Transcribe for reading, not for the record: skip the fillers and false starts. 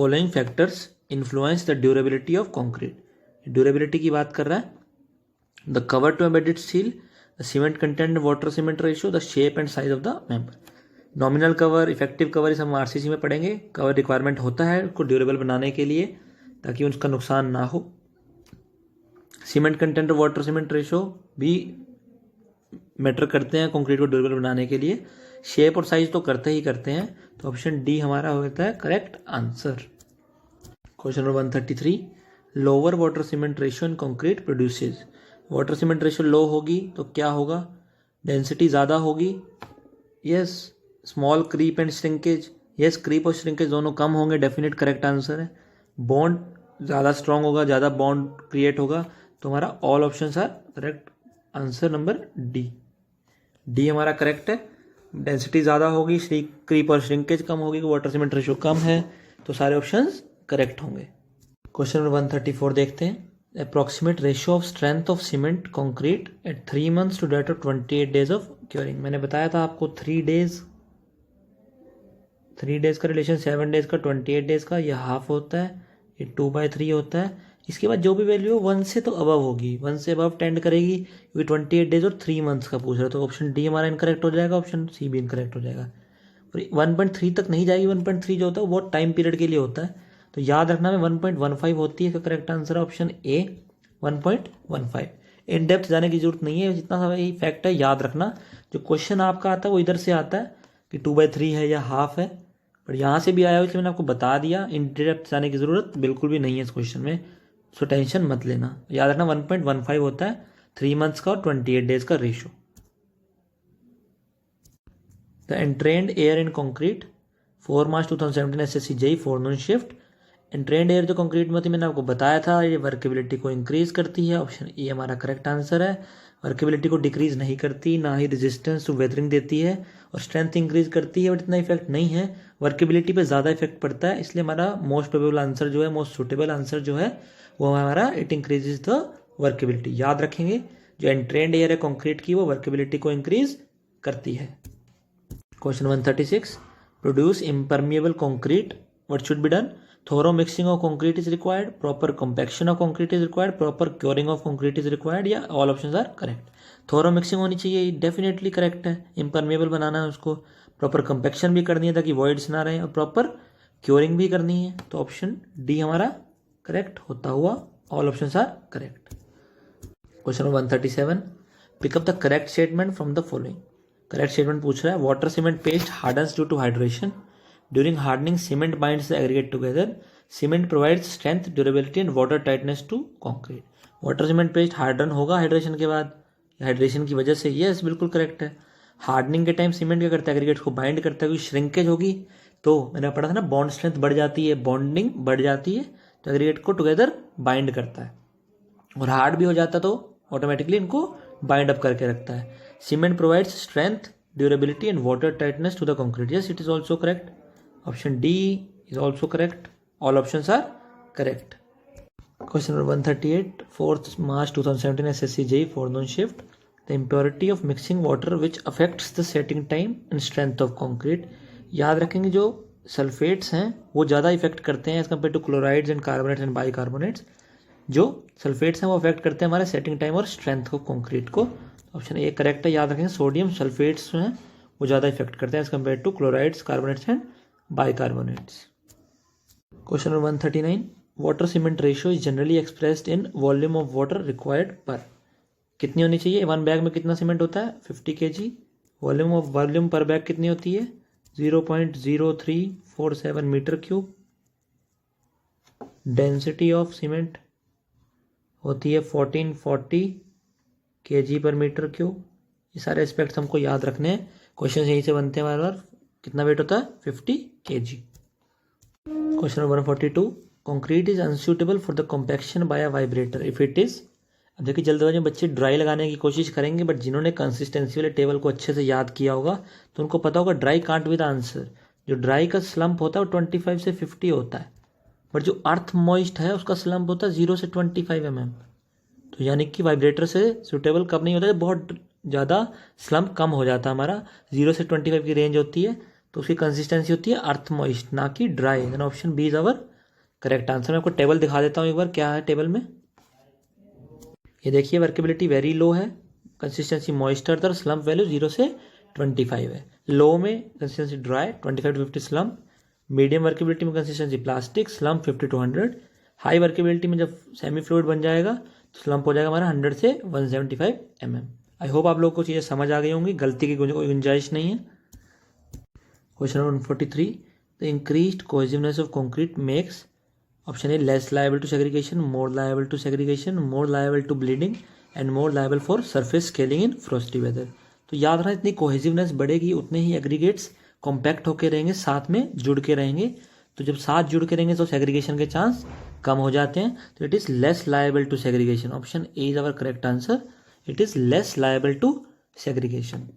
Following factors influence the durability of concrete. Durability की बात कर रहा है। The cover to embedded steel, the cement content water cement ratio, the shape and size of the member. Nominal cover, effective cover, इस हम RCC में पढ़ेंगे। Cover requirement होता है उसको ड्यूरेबल बनाने के लिए ताकि उसका नुकसान ना हो। सीमेंट कंटेंट और वाटर सीमेंट रेशियो भी मैटर करते हैं कंक्रीट को ड्यूरेबल बनाने के लिए। शेप और साइज तो करते ही करते हैं, तो ऑप्शन डी हमारा होता है correct answer. Question number 133, lower water cement ratio in concrete produces. Water cement ratio low होगी तो क्या होगा? डेंसिटी ज़्यादा होगी। Yes. Small creep and shrinkage, yes creep और श्रिंकेज दोनों कम होंगे, डेफिनेट करेक्ट आंसर है। बॉन्ड ज़्यादा स्ट्रॉन्ग होगा, ज़्यादा बॉन्ड क्रिएट होगा, तो हमारा all option are correct answer number D. D हमारा करेक्ट है। डेंसिटी ज़्यादा होगी, क्रीप और श्रिंकेज कम होगी, वाटर सीमेंट रेशियो कम है, तो सारे ऑप्शंस करेक्ट होंगे। क्वेश्चन नंबर 134 देखते हैं। Approximate ratio of strength of cement concrete at 3 months to date of 28 days of curing. मैंने बताया था आपको 3 days का रिलेशन 7 days का 28 days का, यह हाफ होता है, ये 2/3 होता है। इसके बाद जो भी वैल्यू हो 1 से तो अबव होगी, 1 से अबव टेंड करेगी, क्योंकि 28 days और 3 months का पूछ रहा है, तो ऑप्शन डी हमारा इनकरेक्ट हो जाएगा, ऑप्शन सी भी इनकरेक्ट हो जाएगा। और 1.3 तक नहीं जाएगी, 1.3 जो होता है वो बहुत टाइम पीरियड के लिए होता है, तो याद रखना में 1.15 होती है। इसका करेक्ट आंसर है ऑप्शन ए 1.15। इन डेप्थ जाने की जरूरत नहीं है, जितना सा यही फैक्ट है याद रखना। जो क्वेश्चन आपका आता है वो इधर से आता है कि 2/3 है या हाफ है, पर यहाँ से भी आया हो, इसलिए मैंने आपको बता दिया। इन डेप्थ जाने की जरूरत बिल्कुल भी नहीं है इस क्वेश्चन में, सो टेंशन मत लेना। याद रखना 1.15 होता है 3 months का और 28 days का रेशियो। The entrained air in concrete 4 March 2017 SSC JEE forenoon shift. Entrained air जो कंक्रीट में होती है मैंने आपको बताया था, ये वर्केबिलिटी को इंक्रीज करती है, ऑप्शन ए हमारा करेक्ट आंसर है। वर्केबिलिटी को डिक्रीज नहीं करती, ना ही रेजिस्टेंस टू वेदरिंग देती है, और स्ट्रेंथ इंक्रीज करती है, बट इतना इफेक्ट नहीं है। वर्केबिलिटी पे ज़्यादा इफेक्ट पड़ता है, इसलिए हमारा मोस्ट प्रोबेबल आंसर जो है, मोस्ट सुटेबल आंसर जो है वो हमारा इट इंक्रीजेज द वर्केबिलिटी। याद रखेंगे जो एंट्रेन्ड एयर है कंक्रीट की वो वर्केबिलिटी को इंक्रीज करती है। Question 136, produce impermeable concrete, what should be done? Thorough mixing of concrete is required, proper compaction of concrete is required, proper curing of concrete is required, या all options are correct? Thorough mixing होनी चाहिए, definitely correct है। Impermeable बनाना है उसको, proper compaction भी करनी है ताकि वॉइड्स ना रहे, और प्रॉपर क्योरिंग भी करनी है, तो ऑप्शन डी हमारा करेक्ट होता हुआ all options are correct. Question 137, pick up the correct statement from the following. Correct statement पूछ रहा है, water cement paste hardens due to hydration, during hardening cement binds the aggregate together, cement provides strength, durability and water tightness to concrete. Water cement paste harden होगा hydration के बाद, hydration की वजह से, yes बिल्कुल करेक्ट है। Hardening के time cement क्या करता है, एग्रीगेट्स को बाइंड करता है, क्योंकि श्रिंकेज होगी तो मैंने पढ़ा था ना, बॉन्ड स्ट्रेंथ बढ़ जाती है, बॉन्डिंग बढ़ जाती है, तो एग्रीगेट को टुगेदर बाइंड करता है, और हार्ड भी हो जाता तो ऑटोमेटिकली इनको बाइंड अप करके रखता है। Cement provides strength, durability and water tightness to the concrete, yes it is also correct, option D is also correct, all options are correct. Question number 138, 4 March 2017 SSC JEE forenoon shift, the impurity of mixing water which affects the setting time and strength of concrete. याद रखेंगे जो sulphates हैं वो ज़्यादा effect करते हैं as compare to chlorides and carbonates and bicarbonates. जो sulphates हैं वो अफेक्ट करते हैं हमारे सेटिंग टाइम और स्ट्रेंथ को कंक्रीट को, ऑप्शन ए करेक्ट है। याद रखेंगे सोडियम सल्फेट्स जो हैं वो ज़्यादा इफेक्ट करते हैं as compare to chlorides, carbonates and bicarbonates. Question number 139, water cement ratio is generally expressed in volume of water required per. कितनी होनी चाहिए? 1 बैग में कितना सीमेंट होता है? 50 kg। वॉल्यूम पर बैग कितनी होती है? 0.0347 metre cube. Density of cement होती है 1440 kg पर मीटर क्यूब। ये सारे एस्पेक्ट्स हमको याद रखने हैं, क्वेश्चन यहीं से बनते हैं बार बार। कितना वेट होता है? 50 kg। Question number 142, concrete is unsuitable for the compaction by a vibrator if it is. अब देखिए जल्दबाजी में बच्चे ड्राई लगाने की कोशिश करेंगे, बट जिन्होंने कंसिस्टेंसी वाले टेबल को अच्छे से याद किया होगा तो उनको पता होगा dry can't be the answer. जो ड्राई का स्लम्प होता है वो 25 से 50 होता है, बट जो अर्थ मॉइस्ट है उसका स्लम्प होता है 0 से 25 mm। तो यानी कि वाइब्रेटर से सूटेबल कब नहीं होता है? बहुत ज़्यादा स्लम्प कम हो जाता है हमारा, 0 से 25 की रेंज होती है, तो उसकी कंसिस्टेंसी होती है अर्थ मॉइस्ट, ना कि dry. Then option B is our correct answer. मैं आपको टेबल दिखा देता हूँ एक बार, क्या है टेबल में। ये देखिए वर्केबिलिटी वेरी लो है, कंसिस्टेंसी मॉइस्चर और स्लम्प वैल्यू 0 से 25 है। लो में consistency dry 25 to 50 slump, medium workability में consistency plastic slump 50 to 100, high workability में जब सेमी फ्लूइड बन जाएगा तो स्लम्प हो जाएगा हमारा 100 से 175 mm। आई होप आप लोगों को चीज़ें समझ आ गई होंगी, गलती की कोई गुंजाइश नहीं है। Question number 143, the increased cohesiveness of concrete makes, option A less liable to segregation, more liable to segregation, more liable to bleeding and more liable for surface scaling in frosty weather. तो याद रखना, इतनी cohesiveness बढ़ेगी उतने ही aggregates compact होकर रहेंगे, साथ में जुड़ के रहेंगे। तो जब साथ जुड़ के रहेंगे तो सेग्रीगेशन के चांस कम हो जाते हैं। तो it is less liable to segregation. Option A is our correct answer, it is less liable to segregation.